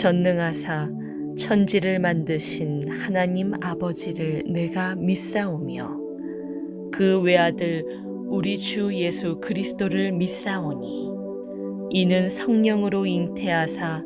전능하사 천지를 만드신 하나님 아버지를 내가 믿사오며 그 외아들 우리 주 예수 그리스도를 믿사오니 이는 성령으로 잉태하사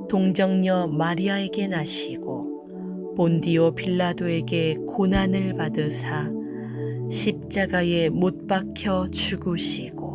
동정녀 마리아에게 나시고 본디오 빌라도에게 고난을 받으사 십자가에 못 박혀 죽으시고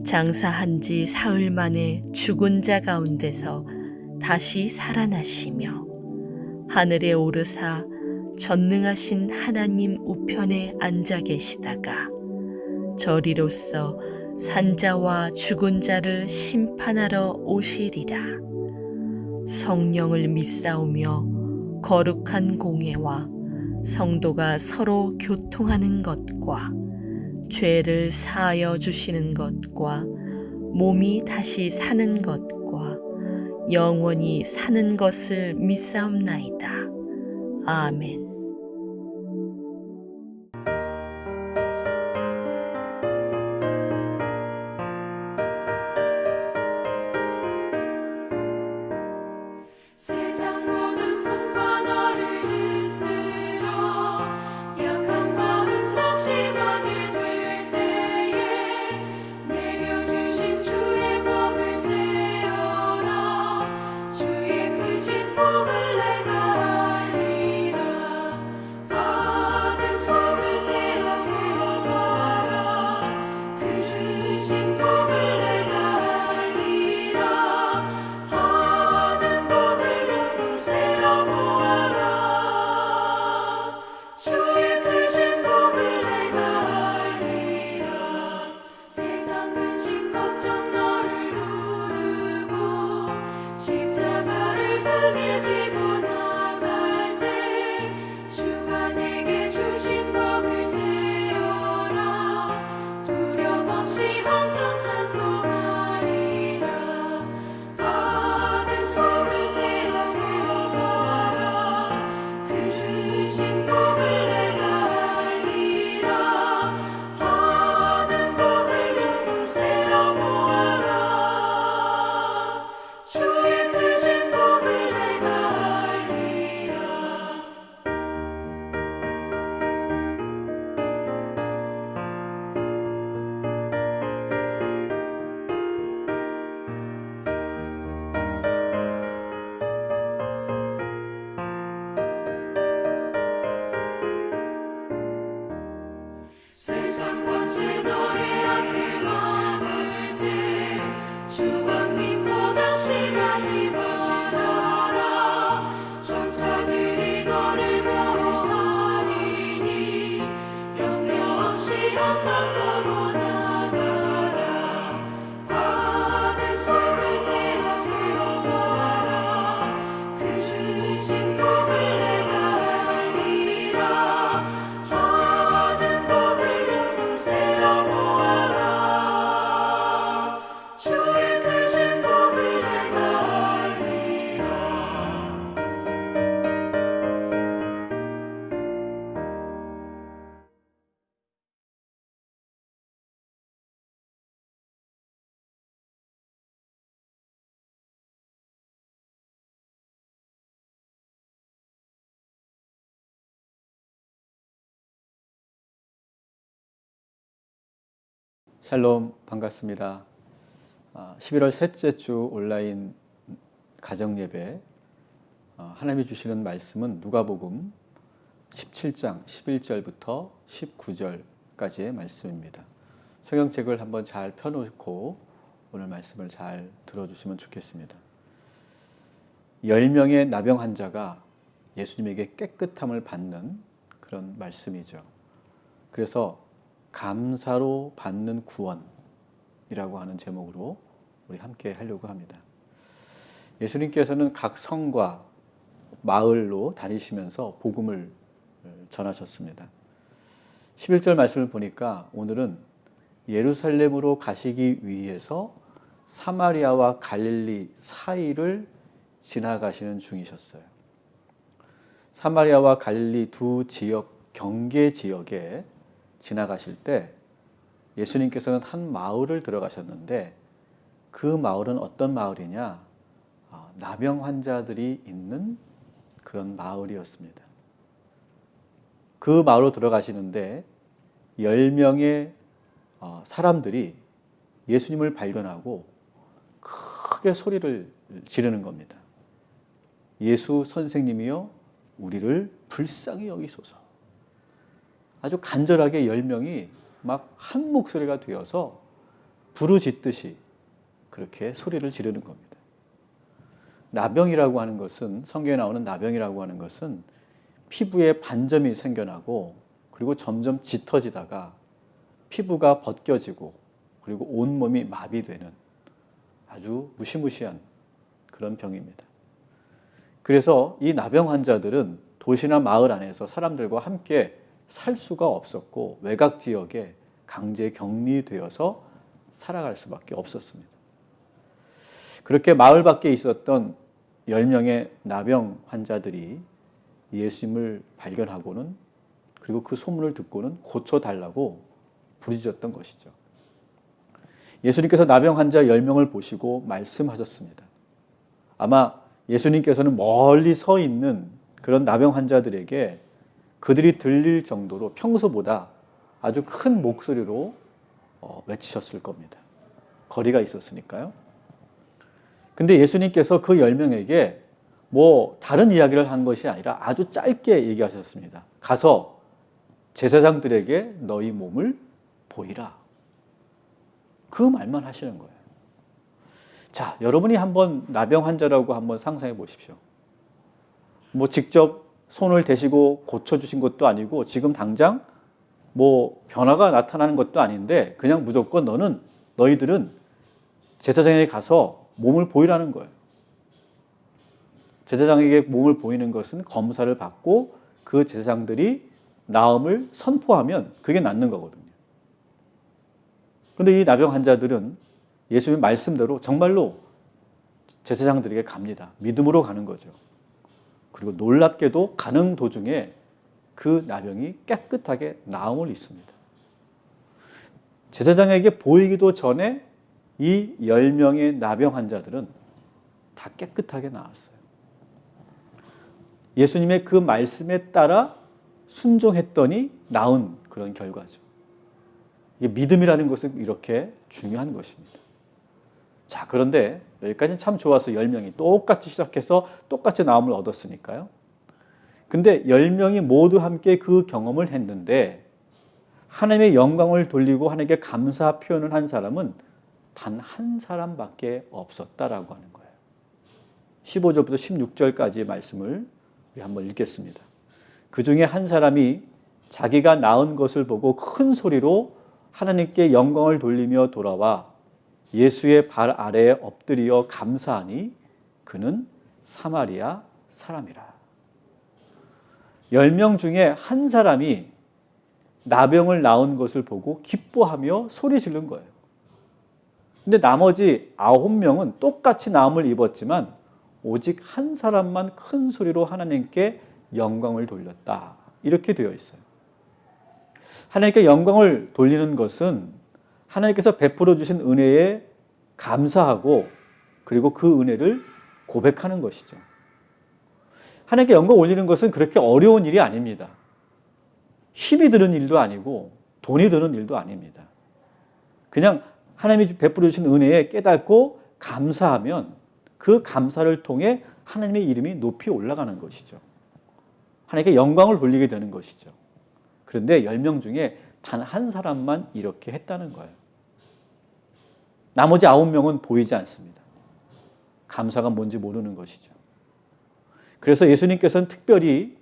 장사한 지 사흘 만에 죽은 자 가운데서 다시 살아나시며 하늘에 오르사 전능하신 하나님 우편에 앉아 계시다가 저리로서 산자와 죽은 자를 심판하러 오시리라. 성령을 믿사오며 거룩한 공회와 성도가 서로 교통하는 것과 죄를 사하여 주시는 것과 몸이 다시 사는 것과 영원히 사는 것을 믿사옵나이다. 아멘. 세상 모든 풍파 나를 흔들어 약한 마음 낙심하게 될 때에 내려주신 주의 복을 세어라. 주의 크신 복을 내가 알리라. 받은 복을 세어보아라. 그 주신 복을 내가 알리라. 받은 복을 세어보아라. 주의 크신 복을 내가 알리라. 세상 근심 걱정 너를 누르고 십자가를 등에 지고 나갈 때 주가 내게 주신 복을 세어라. 두려움 없이 항상 찬송하리라. 받은 복을 세어보아라. 그 주신 복을 내가 알리라. 받은 복을 모두 세어보아라. 주의 크신 복을 내가 알리라. 세상 권세 너의 앞길 막을 때 주만 믿고 낙심하지 말아라. 천사들이 너를 보호하리니 염려 없이 앞만 보고 나가라. 받은 복을 세어보아라. 그 주신 복을 내가 알리라. 받은 복을 모두 세어보아라. 주의 크신 복을 내가 알리라. 샬롬, 반갑습니다. 11월 셋째 주 온라인 가정예배, 하나님이 주시는 말씀은 누가복음 17장 11절부터 19절까지의 말씀입니다. 성경책을 한번 잘 펴놓고 오늘 말씀을 잘 들어주시면 좋겠습니다. 10명의 나병 환자가 예수님에게 깨끗함을 받는 그런 말씀이죠. 그래서 감사로 받는 구원이라고 하는 제목으로 우리 함께 하려고 합니다. 예수님께서는 각 성과 마을로 다니시면서 복음을 전하셨습니다. 11절 말씀을 보니까 오늘은 예루살렘으로 가시기 위해서 사마리아와 갈릴리 사이를 지나가시는 중이셨어요. 사마리아와 갈릴리 두 지역, 경계 지역에 지나가실 때 예수님께서는 한 마을을 들어가셨는데 그 마을은 어떤 마을이냐? 나병 환자들이 있는 그런 마을이었습니다. 그 마을로 들어가시는데 10명의 사람들이 예수님을 발견하고 크게 소리를 지르는 겁니다. 예수 선생님이여 우리를 불쌍히 여기소서. 아주 간절하게 10명이 막 한 목소리가 되어서 부르짖듯이 그렇게 소리를 지르는 겁니다. 나병이라고 하는 것은, 성경에 나오는 나병이라고 하는 것은 피부에 반점이 생겨나고 그리고 점점 짙어지다가 피부가 벗겨지고 그리고 온몸이 마비되는 아주 무시무시한 그런 병입니다. 그래서 이 나병 환자들은 도시나 마을 안에서 사람들과 함께 살 수가 없었고 외곽 지역에 강제 격리되어서 살아갈 수밖에 없었습니다. 그렇게 마을 밖에 있었던 10명의 나병 환자들이 예수님을 발견하고는, 그리고 그 소문을 듣고는 고쳐달라고 부르짖었던 것이죠. 예수님께서 나병 환자 10명을 보시고 말씀하셨습니다. 아마 예수님께서는 멀리 서 있는 그런 나병 환자들에게 그들이 들릴 정도로 평소보다 아주 큰 목소리로 외치셨을 겁니다. 거리가 있었으니까요. 근데 예수님께서 그 10명에게 뭐 다른 이야기를 한 것이 아니라 아주 짧게 얘기하셨습니다. 가서 제사장들에게 너희 몸을 보이라. 그 말만 하시는 거예요. 자, 여러분이 한번 나병 환자라고 한번 상상해 보십시오. 뭐 직접 손을 대시고 고쳐주신 것도 아니고 지금 당장 뭐 변화가 나타나는 것도 아닌데 그냥 무조건 너희들은 제사장에게 가서 몸을 보이라는 거예요. 제사장에게 몸을 보이는 것은 검사를 받고 그 제사장들이 나음을 선포하면 그게 낫는 거거든요. 그런데 이 나병 환자들은 예수님의 말씀대로 정말로 제사장들에게 갑니다. 믿음으로 가는 거죠. 그리고 놀랍게도 가는 도중에 그 나병이 깨끗하게 나음을 입습니다. 제사장에게 보이기도 전에 이 10명의 나병 환자들은 다 깨끗하게 나았어요. 예수님의 그 말씀에 따라 순종했더니 나은 그런 결과죠. 이게 믿음이라는 것은 이렇게 중요한 것입니다. 자, 그런데 여기까지는 참 좋아서 10명이 똑같이 시작해서 똑같이 나음을 얻었으니까요. 근데 10명이 모두 함께 그 경험을 했는데 하나님의 영광을 돌리고 하나님께 감사 표현을 한 사람은 단 한 사람밖에 없었다라고 하는 거예요. 15절부터 16절까지의 말씀을 우리 한번 읽겠습니다. 그 중에 한 사람이 자기가 나은 것을 보고 큰 소리로 하나님께 영광을 돌리며 돌아와 예수의 발 아래에 엎드려 감사하니 그는 사마리아 사람이라. 10명 중에 한 사람이 나병을 나은 것을 보고 기뻐하며 소리 지른 거예요. 근데 나머지 9명은 똑같이 나음을 입었지만 오직 한 사람만 큰 소리로 하나님께 영광을 돌렸다. 이렇게 되어 있어요. 하나님께 영광을 돌리는 것은 하나님께서 베풀어 주신 은혜에 감사하고 그리고 그 은혜를 고백하는 것이죠. 하나님께 영광 올리는 것은 그렇게 어려운 일이 아닙니다. 힘이 드는 일도 아니고 돈이 드는 일도 아닙니다. 그냥 하나님이 베풀어 주신 은혜에 깨닫고 감사하면 그 감사를 통해 하나님의 이름이 높이 올라가는 것이죠. 하나님께 영광을 돌리게 되는 것이죠. 그런데 10명 중에 단 한 사람만 이렇게 했다는 거예요. 나머지 9명은 보이지 않습니다. 감사가 뭔지 모르는 것이죠. 그래서 예수님께서는 특별히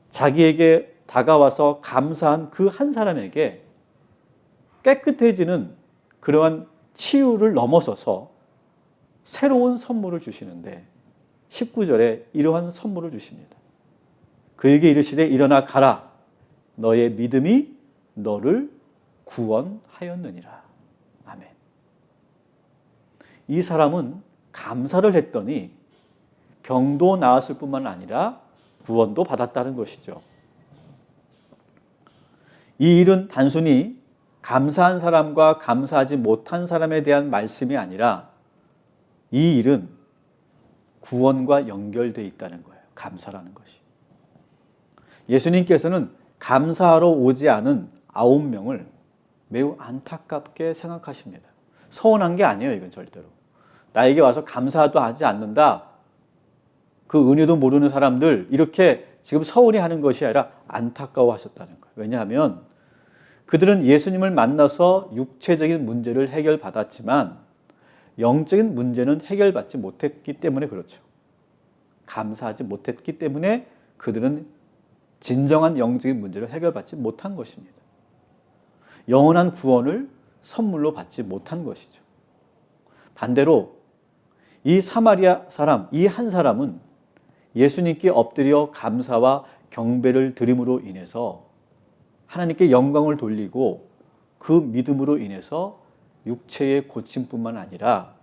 자기에게 다가와서 감사한 그 한 사람에게 깨끗해지는 그러한 치유를 넘어서서 새로운 선물을 주시는데 19절에 이러한 선물을 주십니다. 그에게 이르시되 일어나 가라. 너의 믿음이 너를 구원하였느니라. 아멘. 이 사람은 감사를 했더니 병도 나았을 뿐만 아니라 구원도 받았다는 것이죠. 이 일은 단순히 감사한 사람과 감사하지 못한 사람에 대한 말씀이 아니라 이 일은 구원과 연결되어 있다는 거예요. 감사라는 것이. 예수님께서는 감사하러 오지 않은 9명을 매우 안타깝게 생각하십니다. 서운한 게 아니에요. 이건 절대로. 나에게 와서 감사도 하지 않는다. 그 은혜도 모르는 사람들 이렇게 지금 서운해 하는 것이 아니라 안타까워하셨다는 거예요. 왜냐하면 그들은 예수님을 만나서 육체적인 문제를 해결받았지만 영적인 문제는 해결받지 못했기 때문에 그렇죠. 감사하지 못했기 때문에 그들은 진정한 영적인 문제를 해결받지 못한 것입니다. 영원한 구원을 선물로 받지 못한 것이죠. 반대로 이 사마리아 사람, 이 한 사람은 예수님께 엎드려 감사와 경배를 드림으로 인해서 하나님께 영광을 돌리고 그 믿음으로 인해서 육체의 고침뿐만 아니라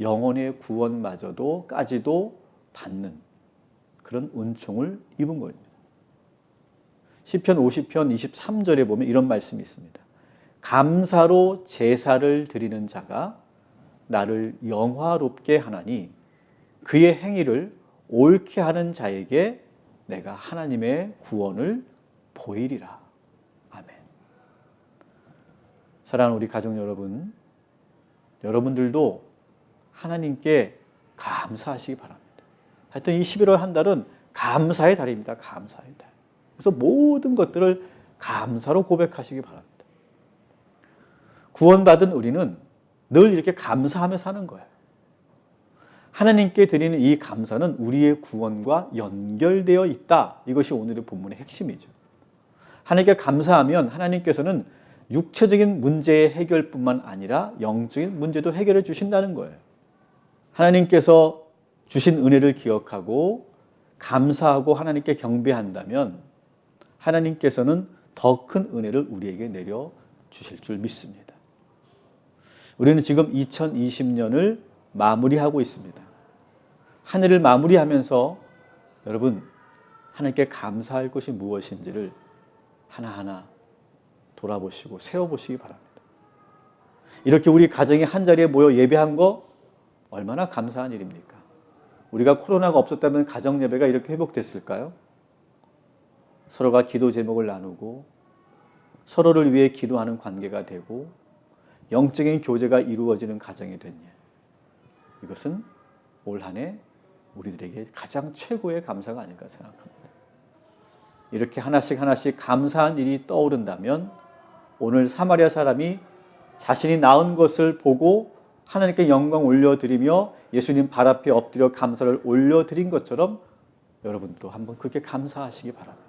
영혼의 구원마저도까지도 받는 그런 은총을 입은 겁니다. 시편 50편 23절에 보면 이런 말씀이 있습니다. 감사로 제사를 드리는 자가 나를 영화롭게 하나니 그의 행위를 옳게 하는 자에게 내가 하나님의 구원을 보이리라. 아멘. 사랑하는 우리 가족 여러분, 여러분들도 하나님께 감사하시기 바랍니다. 하여튼 이 11월 한 달은 감사의 달입니다. 감사의 달. 그래서 모든 것들을 감사로 고백하시기 바랍니다. 구원받은 우리는 늘 이렇게 감사하며 사는 거예요. 하나님께 드리는 이 감사는 우리의 구원과 연결되어 있다. 이것이 오늘의 본문의 핵심이죠. 하나님께 감사하면 하나님께서는 육체적인 문제의 해결뿐만 아니라 영적인 문제도 해결해 주신다는 거예요. 하나님께서 주신 은혜를 기억하고 감사하고 하나님께 경배한다면 하나님께서는 더 큰 은혜를 우리에게 내려 주실 줄 믿습니다. 우리는 지금 2020년을 마무리하고 있습니다. 한 해를 마무리하면서 여러분 하나님께 감사할 것이 무엇인지를 하나하나 돌아보시고 세워보시기 바랍니다. 이렇게 우리 가정이 한자리에 모여 예배한 거 얼마나 감사한 일입니까? 우리가 코로나가 없었다면 가정 예배가 이렇게 회복됐을까요? 서로가 기도 제목을 나누고 서로를 위해 기도하는 관계가 되고 영적인 교제가 이루어지는 가정이 된 일. 이것은 올 한 해 우리들에게 가장 최고의 감사가 아닐까 생각합니다. 이렇게 하나씩 하나씩 감사한 일이 떠오른다면 오늘 사마리아 사람이 자신이 낳은 것을 보고 하나님께 영광 올려드리며 예수님 발 앞에 엎드려 감사를 올려드린 것처럼 여러분도 한번 그렇게 감사하시기 바랍니다.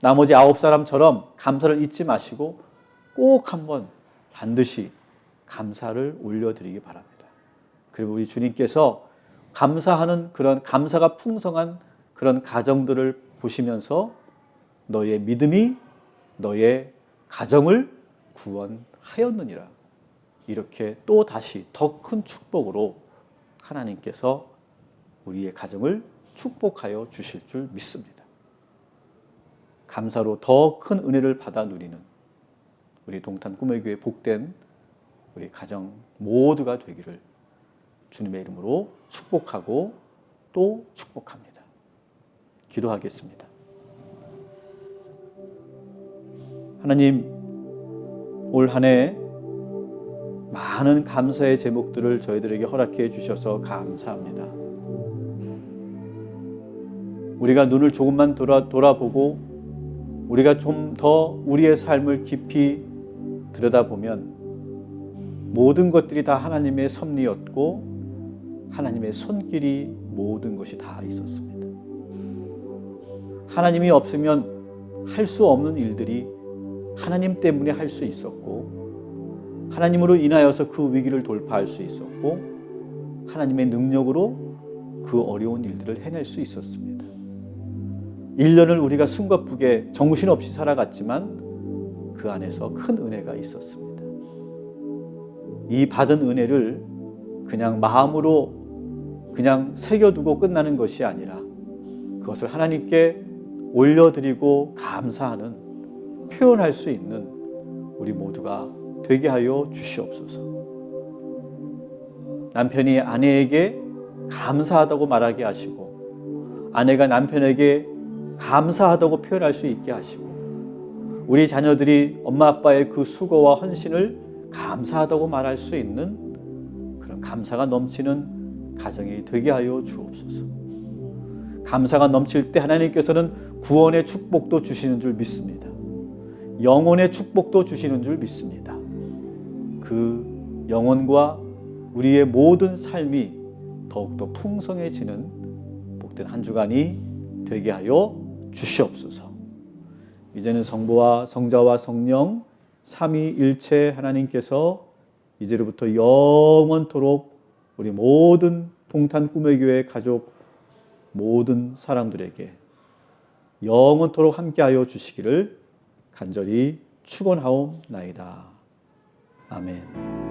나머지 9사람처럼 감사를 잊지 마시고 꼭 한번 반드시 감사를 올려드리기 바랍니다. 그리고 우리 주님께서 감사하는 그런 감사가 풍성한 그런 가정들을 보시면서 너의 믿음이 너의 가정을 구원하였느니라. 이렇게 또 다시 더 큰 축복으로 하나님께서 우리의 가정을 축복하여 주실 줄 믿습니다. 감사로 더 큰 은혜를 받아 누리는 우리 동탄 꿈의 교회 복된 우리 가정 모두가 되기를 주님의 이름으로 축복하고 또 축복합니다. 기도하겠습니다. 하나님, 올 한 해 많은 감사의 제목들을 저희들에게 허락해 주셔서 감사합니다. 우리가 눈을 조금만 돌아보고 우리가 좀 더 우리의 삶을 깊이 들여다보면 모든 것들이 다 하나님의 섭리였고 하나님의 손길이 모든 것이 다 있었습니다. 하나님이 없으면 할 수 없는 일들이 하나님 때문에 할 수 있었고 하나님으로 인하여서 그 위기를 돌파할 수 있었고 하나님의 능력으로 그 어려운 일들을 해낼 수 있었습니다. 1년을 우리가 숨가쁘게 정신없이 살아갔지만 그 안에서 큰 은혜가 있었습니다. 이 받은 은혜를 그냥 마음으로 그냥 새겨두고 끝나는 것이 아니라 그것을 하나님께 올려드리고 감사하는 표현할 수 있는 우리 모두가 되게 하여 주시옵소서. 남편이 아내에게 감사하다고 말하게 하시고 아내가 남편에게 감사하다고 표현할 수 있게 하시고 우리 자녀들이 엄마 아빠의 그 수고와 헌신을 감사하다고 말할 수 있는 그런 감사가 넘치는 가정이 되게 하여 주옵소서. 감사가 넘칠 때 하나님께서는 구원의 축복도 주시는 줄 믿습니다. 영혼의 축복도 주시는 줄 믿습니다. 그 영혼과 우리의 모든 삶이 더욱더 풍성해지는 복된 한 주간이 되게 하여 주시옵소서. 이제는 성부와 성자와 성령 삼위일체 하나님께서 이제로부터 영원토록 우리 모든 동탄 꿈의 교회 가족 모든 사람들에게 영원토록 함께하여 주시기를 간절히 축원하옵나이다. 아멘.